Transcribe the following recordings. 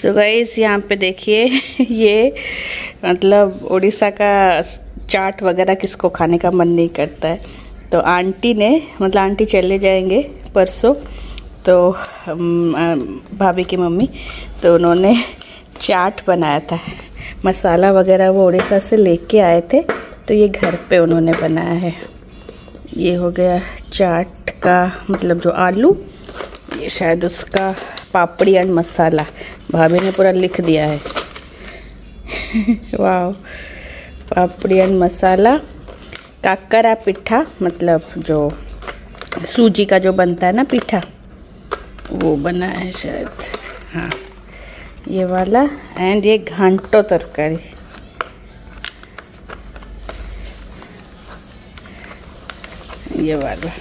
So guys यहाँ पे देखिए ये मतलब उड़ीसा का चाट वगैरह किसको खाने का मन नहीं करता है। तो आंटी ने मतलब आंटी चले जाएंगे परसों, तो भाभी की मम्मी, तो उन्होंने चाट बनाया था। मसाला वगैरह वो उड़ीसा से लेके आए थे, तो ये घर पे उन्होंने बनाया है। ये हो गया चाट का मतलब जो आलू, ये शायद उसका पापड़ी एंड मसाला भाभी ने पूरा लिख दिया है। वाह, पापड़ी एंड मसाला, काकरा पिठा मतलब जो सूजी का जो बनता है ना पिठा, वो बना है शायद, हाँ ये वाला। एंड ये घांटो तरकारी, ये वाला।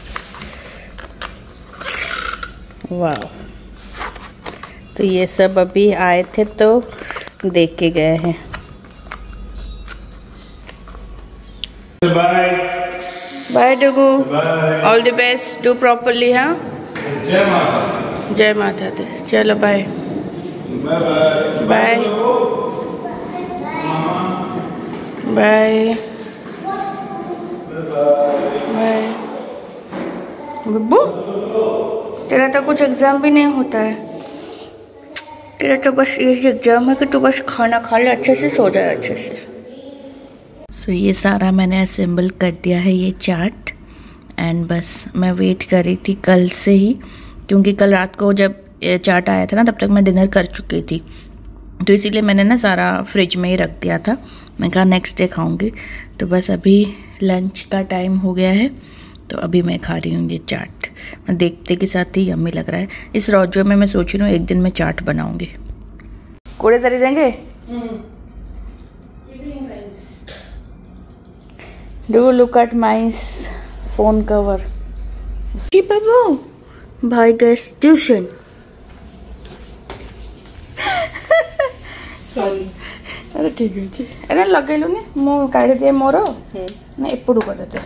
वाह, तो ये सब अभी आए थे तो देख के गए हैं। Bye bye Dugu, all the best, do properly. हाँ, जय माता, जय माता दी। चलो bye bye bye bye. Babbu, तेरा तो कुछ एग्जाम भी नहीं होता है, तेरा तो बस ये एग्जाम है कि तू बस खाना खा ले, अच्छे से सो जाए अच्छे से। सो ये सारा मैंने असेंबल कर दिया है ये चाट, एंड बस मैं वेट कर रही थी कल से ही, क्योंकि कल रात को जब ये चाट आया था ना तब तक मैं डिनर कर चुकी थी, तो इसीलिए मैंने ना सारा फ्रिज में ही रख दिया था। मैं कहा नेक्स्ट डे खाऊंगी। तो बस अभी लंच का टाइम हो गया है, तो अभी मैं खा रही हूँ ये चाट। मैं देखते के साथ ही यम्मी लग रहा है। इस रोजो में मैं सोच रही हूँ एक दिन में चाट बनाऊंगी। कूड़े तरी देंगे? Do look at my phone cover. बाबू भाई गए ट्यूशन। अरे ठीक है, अरे लगेलुनि मु काढ़ी दिए मोर ना एपड़ू करते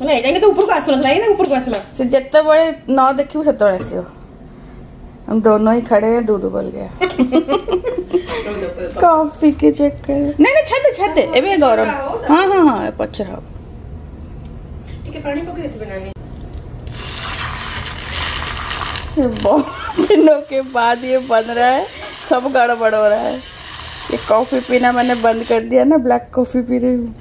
ମାନେ ଏଇଟା ତ ଉପରକୁ ଆସୁନଥିଲା, ଏଇନା ଉପରକୁ ଆସିଲା। से ଯେତେବେଳେ ନ ଦେଖିବୁ ସେତେବେଳେ ଆସିବ। हम दोनों ही खड़े हैं, दूध उबल गया कॉफी के चक्कर। नहीं नहीं छाड़ दे एबे गरम। हाँ हाँ हाँ पचर हो ଟିକେ ପାଣି ପକେଇ ଦେଇଥିବେ ନାନୀ। बहुत दिनों के बाद ये बन रहा है, सब गड़बड़ हो रहा है। ये कॉफी पीना मैंने बंद कर दिया ना, ब्लैक कॉफी पी रही हूँ।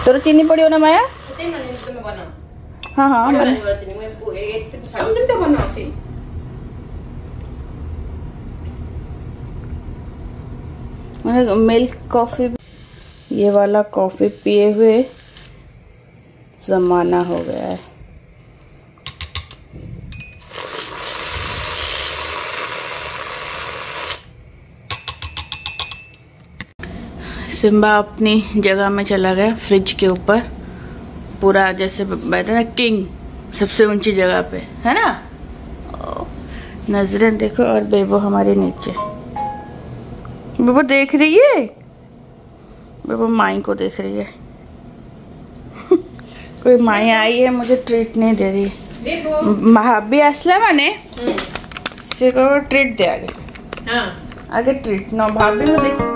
तोर चीनी पड़ियो ना माया? ସେଇ ମାନେ ତମେ ବନାଅ। हाँ हाँ ବଢିଆ ଲାଗିବ ଚିନି। ମୁଁ ଏତେ ସାଉଣ୍ଡ କେମିତି ବନାଅ ସେଇ? मैंने मिल्क कॉफी, ये वाला कॉफी पिए हुए जमाना हो गया है। सिम्बा अपनी जगह में चला गया, फ्रिज के ऊपर पूरा जैसे बैठा ना किंग, सबसे ऊंची जगह पे है ना। नजरें देखो, और बेबो हमारे नीचे। बेबो देख रही है, बेबो माई को देख रही है। कोई माई आई है, मुझे ट्रीट नहीं दे रही। भाभी आसला माने से को ट्रीट दे आगे। हां आगे ट्रीट ना भाभी को देख।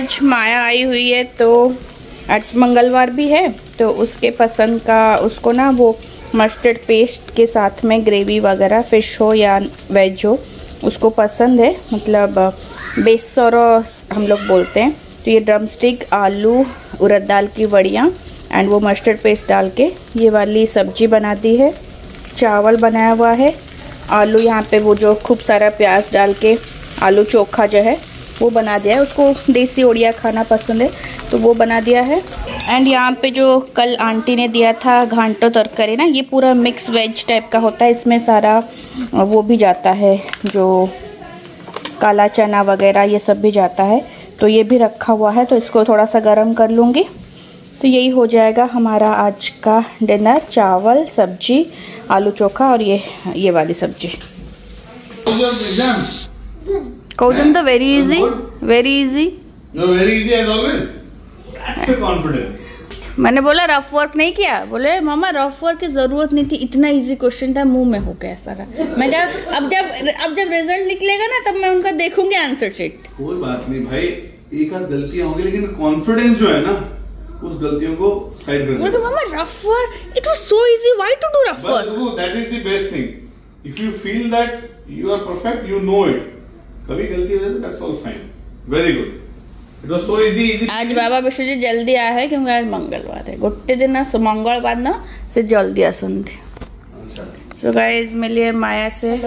आज माया आई हुई है, तो आज मंगलवार भी है, तो उसके पसंद का उसको ना वो मस्टर्ड पेस्ट के साथ में ग्रेवी वगैरह, फिश हो या वेज हो, उसको पसंद है। मतलब बेसरो हम लोग बोलते हैं। तो ये ड्रम स्टिक, आलू, उड़द दाल की वड़ियाँ एंड वो मस्टर्ड पेस्ट डाल के ये वाली सब्जी बना दी है। चावल बनाया हुआ है, आलू यहाँ पे वो जो खूब सारा प्याज डाल के आलू चोखा जो है वो बना दिया है। उसको देसी ओडिया खाना पसंद है तो वो बना दिया है। एंड यहाँ पे जो कल आंटी ने दिया था घांटो तरकारी ना, ये पूरा मिक्स वेज टाइप का होता है। इसमें सारा वो भी जाता है, जो काला चना वगैरह ये सब भी जाता है। तो ये भी रखा हुआ है, तो इसको थोड़ा सा गर्म कर लूँगी। तो यही हो जाएगा हमारा आज का डिनर। चावल, सब्जी, आलू चोखा और ये वाली सब्जी। Kojan तो very easy, very easy. No, very easy as always. That's the confidence. मैंने बोला रफ वर्क नहीं किया, बोले मामा रफ वर्क की जरूरत नहीं थी, इतना इजी क्वेश्चन था, मुंह में हो गया सारा। मैं अब जब रिजल्ट निकलेगा ना तब मैं उनका देखूंगी आंसर शीट। कोई बात नहीं भाई, एक आध गलतियां होंगी, लेकिन कॉन्फिडेंस जो है ना उस गलतियों को साइड कर दो। मामा rough work, it was so easy, why to do rough work? That is the best thing. If you feel that you are perfect, you know it. कभी गलती हो जाए तो that's all fine, very good. It was so easy. आज बाबा विष्णु जी जल्दी आया है क्योंकि आज मंगलवार है। गोटे दिन मंगलवार ना से जल्दी आसंती। सो गाइस, मिलिए माया से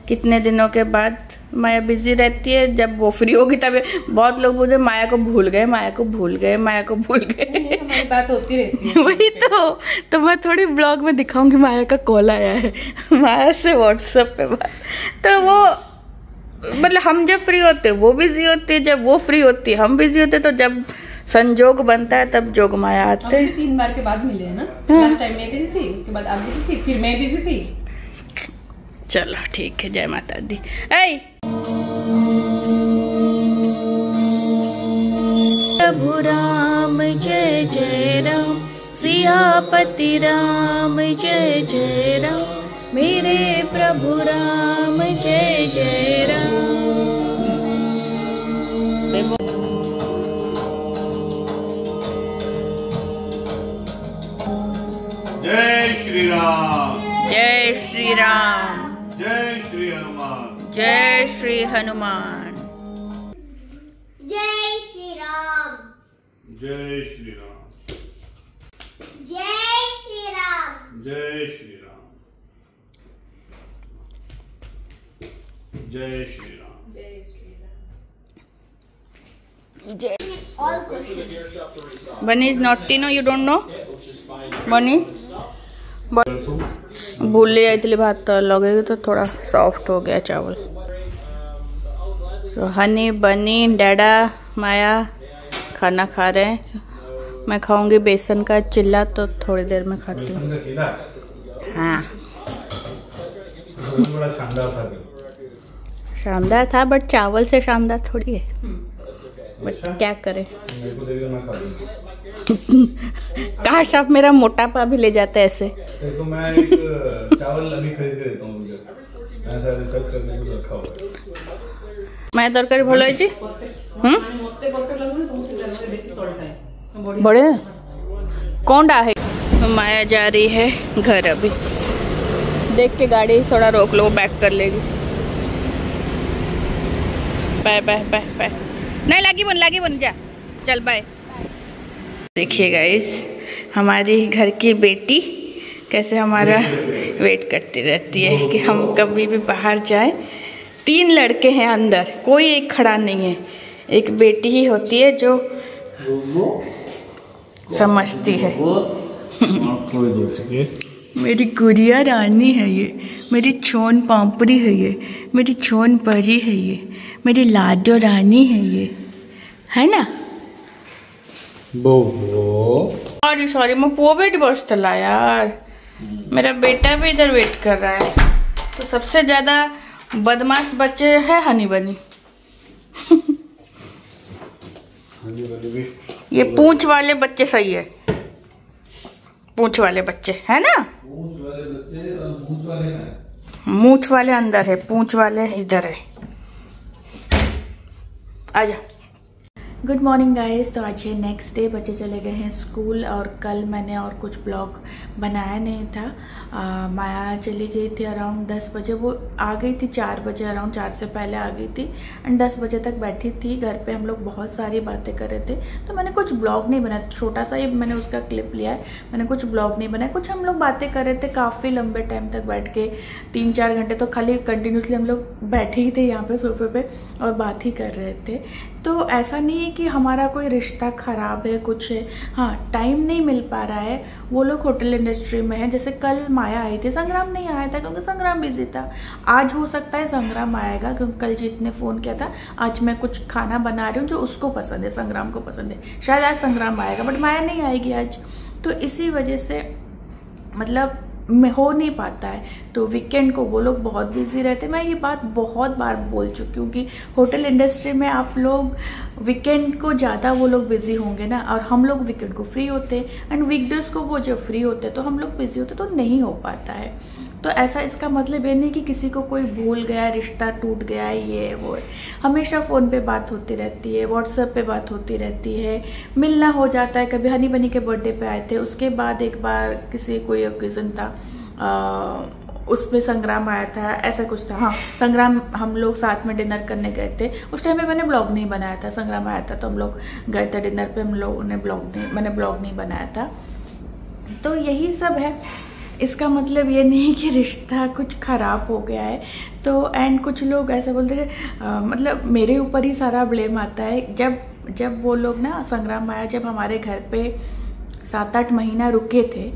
कितने दिनों के बाद। माया बिजी रहती है, जब वो फ्री होगी तब बहुत लोग बोलते माया को भूल गए, माया को भूल गए, माया को भूल गए। हमारी बात होती रहती है। वही तो मैं थोड़ी ब्लॉग में दिखाऊंगी माया का कॉल आया है माया से व्हाट्सएप पे बात। तो वो मतलब हम जब फ्री होते वो बिजी होती है, जब वो फ्री होती है हम बिजी होते। तो जब संजोग बनता है तब जोग माया आते हैं। 3 बार के बाद मिले हैं ना। लास्ट टाइम मैं बिजी थी, उसके बाद आप बिजी थी, फिर मैं बिजी थी। चलो ठीक है, जय माता दी। ऐ प्रभु राम जय जय राम, सियापति राम जय जय राम, मेरे प्रभु राम जय जय राम। जय श्री राम, जय श्री राम, जय श्री हनुमान, जय श्री हनुमान, जय श्री राम, जय श्री राम, जय श्री राम, जय श्री राम, जय श्री राम, जय श्री राम। जय। all questions. Bunny is naughty, no? You don't know? Bunny? भूल जाती भात लगेगी तो थोड़ा सॉफ्ट हो गया चावल। तो हनी, बनी, डैडा, माया खाना खा रहे हैं। मैं खाऊंगी बेसन का चिल्ला, तो थोड़ी देर में खाती हूँ। हाँ, बड़ा शानदार था। शानदार था, बट चावल से शानदार थोड़ी है। बट क्या करें, काश आप मेरा मोटापा भी ले जाते ऐसे। तो मैं एक चावल अभी खरीद के देता हूँ, मैं सारा रिसर्च करने को रखा हुआ है। मैं तरकारी भल है बड़े कौन डा है। माया जा रही है घर, अभी देख के गाड़ी थोड़ा रोक लो, बैक कर लेगी। बाय बाय बाय बाय, नहीं लागी बन जा, चल बाय। देखिए गाइस, हमारी घर की बेटी कैसे हमारा वेट करती रहती है कि हम कभी भी बाहर जाए। 3 लड़के हैं अंदर, कोई एक खड़ा नहीं है, एक बेटी ही होती है जो समझती है। मेरी गुड़िया रानी है ये, मेरी छोन पापड़ी है ये, मेरी छोन परी है ये, मेरी लाडो रानी है ये, है ना। सॉरी सॉरी, मैं पुआ बेटी बसला यार, मेरा बेटा भी इधर वेट कर रहा है। तो सबसे ज्यादा बदमाश बच्चे है हनी बनी। ये पूंछ वाले बच्चे सही है, पूंछ वाले बच्चे है ना। मूंछ वाले अंदर है, पूंछ वाले इधर है। आजा। Good morning guys. तो आज है नेक्स्ट डे, बच्चे चले गए हैं स्कूल और कल मैंने और कुछ ब्लॉग बनाया नहीं था। माया चली गई थी अराउंड 10 बजे, वो आ गई थी 4 बजे, अराउंड 4 से पहले आ गई थी एंड 10 बजे तक बैठी थी घर पे। हम लोग बहुत सारी बातें कर रहे थे, तो मैंने कुछ ब्लॉग नहीं बनाया, छोटा सा ही मैंने उसका क्लिप लिया है, मैंने कुछ ब्लॉग नहीं बनाया। कुछ हम लोग बातें कर रहे थे काफ़ी लंबे टाइम तक बैठ के, 3-4 घंटे तो खाली कंटिन्यूसली हम लोग बैठे ही थे यहाँ पे सोफे पे और बात ही कर रहे थे। तो ऐसा नहीं है कि हमारा कोई रिश्ता ख़राब है, कुछ है, हाँ टाइम नहीं मिल पा रहा है। वो लोग होटल इंडस्ट्री में है, जैसे कल माया आई थी, संग्राम नहीं आया था क्योंकि संग्राम बिजी था। आज हो सकता है संग्राम आएगा क्योंकि कल जीत ने फ़ोन किया था, आज मैं कुछ खाना बना रही हूँ जो उसको पसंद है, संग्राम को पसंद है, शायद आज संग्राम आएगा, बट माया नहीं आएगी आज। तो इसी वजह से मतलब में हो नहीं पाता है। तो वीकेंड को वो लोग बहुत बिजी रहते हैं। मैं ये बात बहुत बार बोल चुकी हूँ कि होटल इंडस्ट्री में आप लोग वीकेंड को ज़्यादा वो लोग बिजी होंगे ना, और हम लोग वीकेंड को फ्री होते हैं एंड वीकडेज को वो जब फ्री होते हैं तो हम लोग बिजी होते, तो नहीं हो पाता है। तो ऐसा इसका मतलब ये नहीं कि किसी को कोई भूल गया, रिश्ता टूट गया है, ये वो है। हमेशा फ़ोन पे बात होती रहती है, व्हाट्सएप पे बात होती रहती है, मिलना हो जाता है। कभी हनी बनी के बर्थडे पे आए थे, उसके बाद एक बार किसी कोई ओकेजन था, उसमें संग्राम आया था, ऐसा कुछ था, हाँ संग्राम हम लोग साथ में डिनर करने गए थे। उस टाइम पे मैंने ब्लॉग नहीं बनाया था, संग्राम आया था तो हम लोग गए थे डिनर पे, हम लोगों ने मैंने ब्लॉग नहीं बनाया था। तो यही सब है, इसका मतलब ये नहीं कि रिश्ता कुछ ख़राब हो गया है। तो एंड कुछ लोग ऐसा बोलते हैं, मतलब मेरे ऊपर ही सारा ब्लेम आता है। जब वो लोग ना, संग्राम आया जब हमारे घर पे 7-8 महीना रुके थे,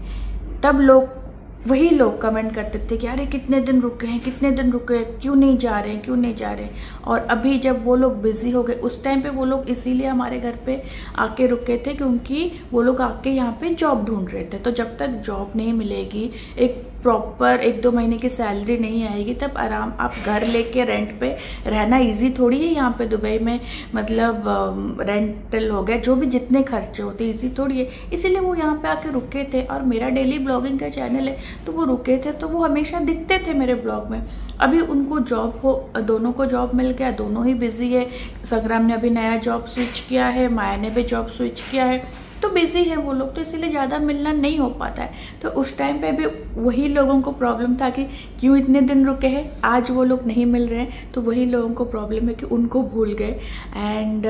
तब वही लोग कमेंट करते थे कि अरे कितने दिन रुके हैं, कितने दिन रुके हैं, क्यों नहीं जा रहे हैं, क्यों नहीं जा रहे हैं। और अभी जब वो लोग बिजी हो गए, उस टाइम पे वो लोग इसीलिए हमारे घर पे आके रुके थे क्योंकि वो लोग आके यहाँ पे जॉब ढूंढ रहे थे। तो जब तक जॉब नहीं मिलेगी, एक प्रॉपर 1-2 महीने की सैलरी नहीं आएगी, तब आराम आप घर लेके रेंट पे रहना इजी थोड़ी है यहाँ पे दुबई में। मतलब रेंटल हो गया, जो भी जितने खर्चे होते इजी थोड़ी है, इसीलिए वो यहाँ पे आके रुके थे। और मेरा डेली ब्लॉगिंग का चैनल है, तो वो रुके थे, तो वो हमेशा दिखते थे मेरे ब्लॉग में। अभी उनको दोनों को जॉब मिल गया, दोनों ही बिजी है। संग्राम ने अभी नया जॉब स्विच किया है, माया ने भी जॉब स्विच किया है, तो बिजी है वो लोग, तो इसीलिए ज़्यादा मिलना नहीं हो पाता है। तो उस टाइम पे भी वही लोगों को प्रॉब्लम था कि क्यों इतने दिन रुके हैं, आज वो लोग नहीं मिल रहे हैं, तो वही लोगों को प्रॉब्लम है कि उनको भूल गए। एंड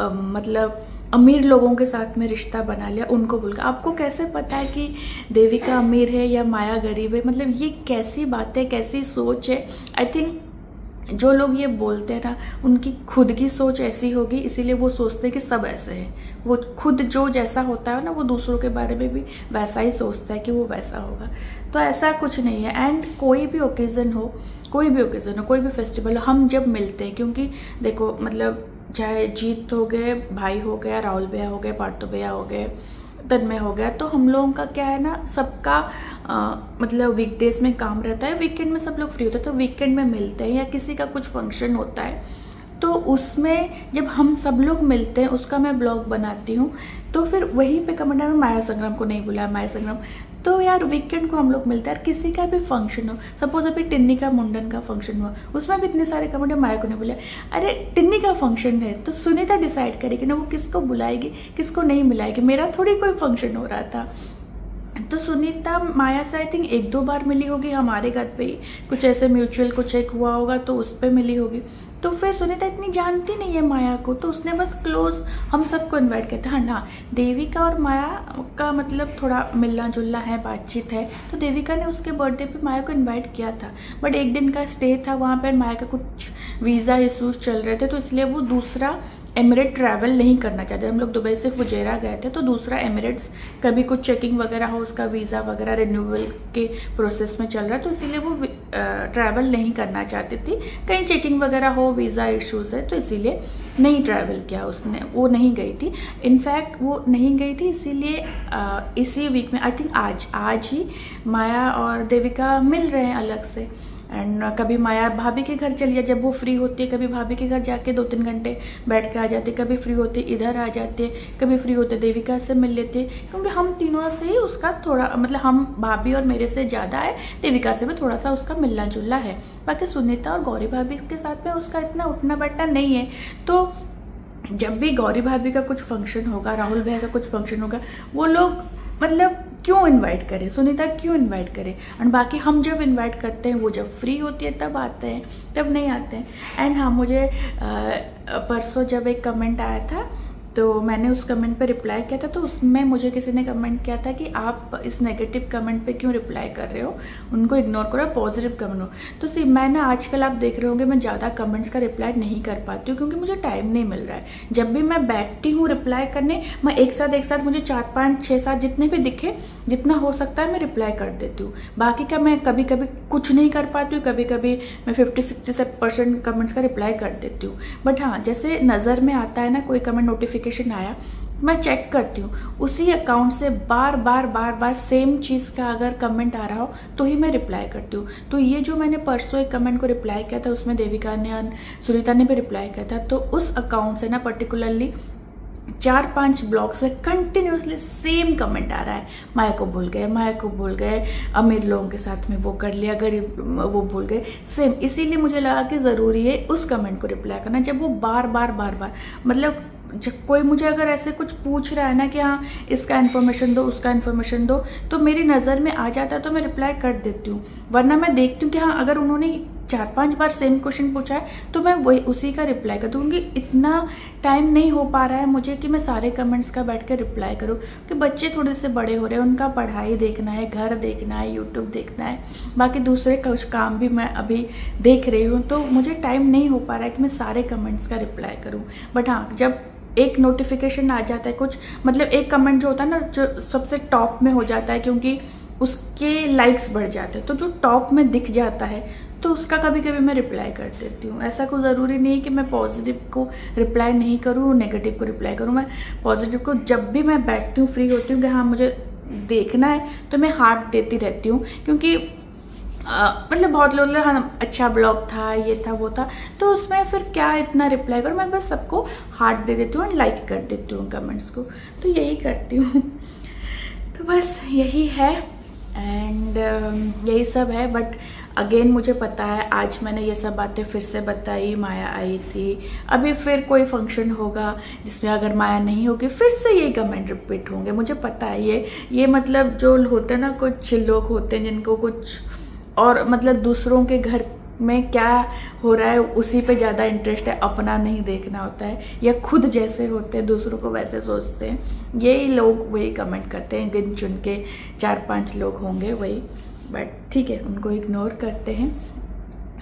मतलब अमीर लोगों के साथ में रिश्ता बना लिया, उनको भूल गया। आपको कैसे पता है कि देविका अमीर है या माया गरीब है? मतलब ये कैसी बात है, कैसी सोच है? आई थिंक जो लोग ये बोलते हैं ना, उनकी खुद की सोच ऐसी होगी, इसीलिए वो सोचते हैं कि सब ऐसे हैं। वो खुद जो जैसा होता है ना, वो दूसरों के बारे में भी वैसा ही सोचता है कि वो वैसा होगा। तो ऐसा कुछ नहीं है। एंड कोई भी ओकेज़न हो, कोई भी फेस्टिवल हो, हम जब मिलते हैं, क्योंकि देखो मतलब चाहे जीत हो गए, भाई हो गया, राहुल भैया हो गए, पार्टो भैया हो गए, तन्मय हो गया, तो हम लोगों का क्या है ना, सबका मतलब वीकडेज में काम रहता है, वीकेंड में सब लोग फ्री होते हैं, तो वीकेंड में मिलते हैं। या किसी का कुछ फंक्शन होता है, तो उसमें जब हम सब लोग मिलते हैं, उसका मैं ब्लॉग बनाती हूँ, तो फिर वहीं पे कमेंट में माया संग्राम को नहीं बुलाया, माया संग्राम। तो यार वीकेंड को हम लोग मिलते हैं। यार किसी का भी फंक्शन हो, सपोज अभी टिन्नी का मुंडन का फंक्शन हुआ, उसमें भी इतने सारे कमेंट, माया को नहीं बुलाया। अरे टिन्नी का फंक्शन है तो सुनीता डिसाइड करेगी ना वो किसको बुलाएगी, किसको नहीं बुलाएगी। मेरा थोड़ी कोई फंक्शन हो रहा था। तो सुनीता माया से आई थिंक 1-2 बार मिली होगी हमारे घर पे ही, कुछ ऐसे म्यूचुअल कुछ एक हुआ होगा तो उस पर मिली होगी। तो फिर सुनीता इतनी जानती नहीं है माया को, तो उसने बस क्लोज हम सबको इनवाइट किया था। हाँ, देविका और माया का मतलब थोड़ा मिलना जुलना है, बातचीत है, तो देविका ने उसके बर्थडे पे माया को इनवाइट किया था, बट 1 दिन का स्टे था वहाँ पर। माया का कुछ वीज़ा इशूज़ चल रहे थे, तो इसलिए वो दूसरा एमिरेट ट्रैवल नहीं करना चाहते। हम लोग दुबई से फुजेरा गए थे, तो दूसरा एमिरेट्स कभी कुछ चेकिंग वगैरह हो, उसका वीज़ा वगैरह रिन्यूअल के प्रोसेस में चल रहा है, तो इसीलिए वो ट्रैवल नहीं करना चाहती थी। कहीं चेकिंग वगैरह हो, वीज़ा इश्यूज़ है, तो इसीलिए नहीं ट्रैवल किया उसने, वो नहीं गई थी। इनफैक्ट वो नहीं गई थी, इसीलिए इसी वीक में आई थिंक आज ही माया और देविका मिल रहे हैं अलग से। एंड कभी माया भाभी के घर चली जाए जब वो फ्री होती है, कभी भाभी के घर जाके 2-3 घंटे बैठ के आ जाती है, कभी फ्री होती इधर आ जाती है, कभी फ्री होते देविका से मिल लेते, क्योंकि हम तीनों से ही उसका थोड़ा मतलब हम भाभी और मेरे से ज़्यादा है, देविका से भी थोड़ा सा उसका मिलना जुलना है। बाकी सुनीता और गौरी भाभी के साथ में उसका इतना उठना बैठना नहीं है। तो जब भी गौरी भाभी का कुछ फंक्शन होगा, राहुल भैया का कुछ फंक्शन होगा, वो लोग मतलब क्यों इनवाइट करें, सुनीता क्यों इनवाइट करें। और बाकी हम जब इनवाइट करते हैं वो जब फ्री होती है तब आते हैं, तब नहीं आते हैं। एंड हाँ, मुझे परसों जब एक कमेंट आया था तो मैंने उस कमेंट पे रिप्लाई किया था, तो उसमें मुझे किसी ने कमेंट किया था कि आप इस नेगेटिव कमेंट पे क्यों रिप्लाई कर रहे हो, उनको इग्नोर करो, पॉजिटिव कमेंट हो। तो सी मैं ना आजकल आप देख रहे होंगे मैं ज़्यादा कमेंट्स का रिप्लाई नहीं कर पाती हूँ क्योंकि मुझे टाइम नहीं मिल रहा है। जब भी मैं बैठती हूँ रिप्लाई करने, मैं एक साथ मुझे 4, 5, 6, 7 जितने भी दिखे, जितना हो सकता है मैं रिप्लाई कर देती हूँ। बाकी का मैं कभी कभी कुछ नहीं कर पाती हूँ, कभी कभी मैं 50-60% कमेंट्स का रिप्लाई कर देती हूँ। बट हाँ, जैसे नज़र में आता है ना कोई कमेंट नोटिफिकेशन आया, मैं चेक करती हूँ उसी अकाउंट से बार बार सेम चीज़ का अगर कमेंट आ रहा हो तो ही मैं रिप्लाई करती हूँ। तो ये जो मैंने परसों एक कमेंट को रिप्लाई किया था उसमें देविका ने, सुनीता ने भी रिप्लाई किया था, तो उस अकाउंट से ना पर्टिकुलरली 4-5 ब्लॉग से कंटिन्यूसली सेम कमेंट आ रहा है, माया को भूल गए, अमीर लोगों के साथ में वो कर लिया, गरीब वो भूल गए, सेम। इसीलिए मुझे लगा कि ज़रूरी है उस कमेंट को रिप्लाई करना जब वो बार मतलब जब कोई मुझे अगर ऐसे कुछ पूछ रहा है ना कि हाँ इसका इन्फॉर्मेशन दो, उसका इन्फॉर्मेशन दो, तो मेरी नज़र में आ जाता है तो मैं रिप्लाई कर देती हूँ। वरना मैं देखती हूँ कि हाँ अगर उन्होंने 4-5 बार सेम क्वेश्चन पूछा है तो मैं वही उसी का रिप्लाई करती हूँ, क्योंकि इतना टाइम नहीं हो पा रहा है मुझे कि मैं सारे कमेंट्स का बैठ कर रिप्लाई करूँ, क्योंकि बच्चे थोड़े से बड़े हो रहे हैं, उनका पढ़ाई देखना है, घर देखना है, यूट्यूब देखना है, बाकी दूसरे कुछ काम भी मैं अभी देख रही हूँ, तो मुझे टाइम नहीं हो पा रहा है कि मैं सारे कमेंट्स का रिप्लाई करूँ। बट हाँ, जब एक नोटिफिकेशन आ जाता है कुछ, मतलब एक कमेंट जो होता है ना जो सबसे टॉप में हो जाता है क्योंकि उसके लाइक्स बढ़ जाते हैं, तो जो टॉप में दिख जाता है तो उसका कभी कभी मैं रिप्लाई कर देती हूँ। ऐसा कोई ज़रूरी नहीं है कि मैं पॉजिटिव को रिप्लाई नहीं करूँ, नेगेटिव को रिप्लाई करूँ। मैं पॉजिटिव को जब भी मैं बैठती हूँ, फ्री होती हूँ कि हाँ मुझे देखना है, तो मैं हार्ट देती रहती हूँ, क्योंकि मतलब बहुत लोग हाँ अच्छा ब्लॉग था, ये था, वो था, तो उसमें फिर क्या इतना रिप्लाई करूँ। मैं बस सबको हार्ट दे देती हूँ और लाइक कर देती हूँ कमेंट्स को, तो यही करती हूँ। तो बस यही है एंड यही सब है। बट अगेन मुझे पता है आज मैंने ये सब बातें फिर से बताई, माया आई थी, अभी फिर कोई फंक्शन होगा जिसमें अगर माया नहीं होगी फिर से ये कमेंट रिपीट होंगे, मुझे पता है। ये मतलब जो होते हैं ना, कुछ लोग होते हैं जिनको कुछ और मतलब दूसरों के घर में क्या हो रहा है उसी पे ज़्यादा इंटरेस्ट है, अपना नहीं देखना होता है, या खुद जैसे होते हैं दूसरों को वैसे सोचते हैं। यही लोग वही कमेंट करते हैं, गिन चुन के 4-5 लोग होंगे वही, बट ठीक है उनको इग्नोर करते हैं।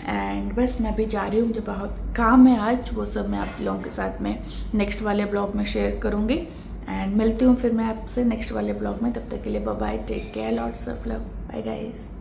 एंड बस मैं भी जा रही हूँ, मुझे बहुत काम है आज, वो सब मैं आप लोगों के साथ में नेक्स्ट वाले ब्लॉग में शेयर करूँगी। एंड मिलती हूँ फिर मैं आपसे नेक्स्ट वाले ब्लॉग में, तब तक के लिए bye bye, take care, lots of love, bye guys.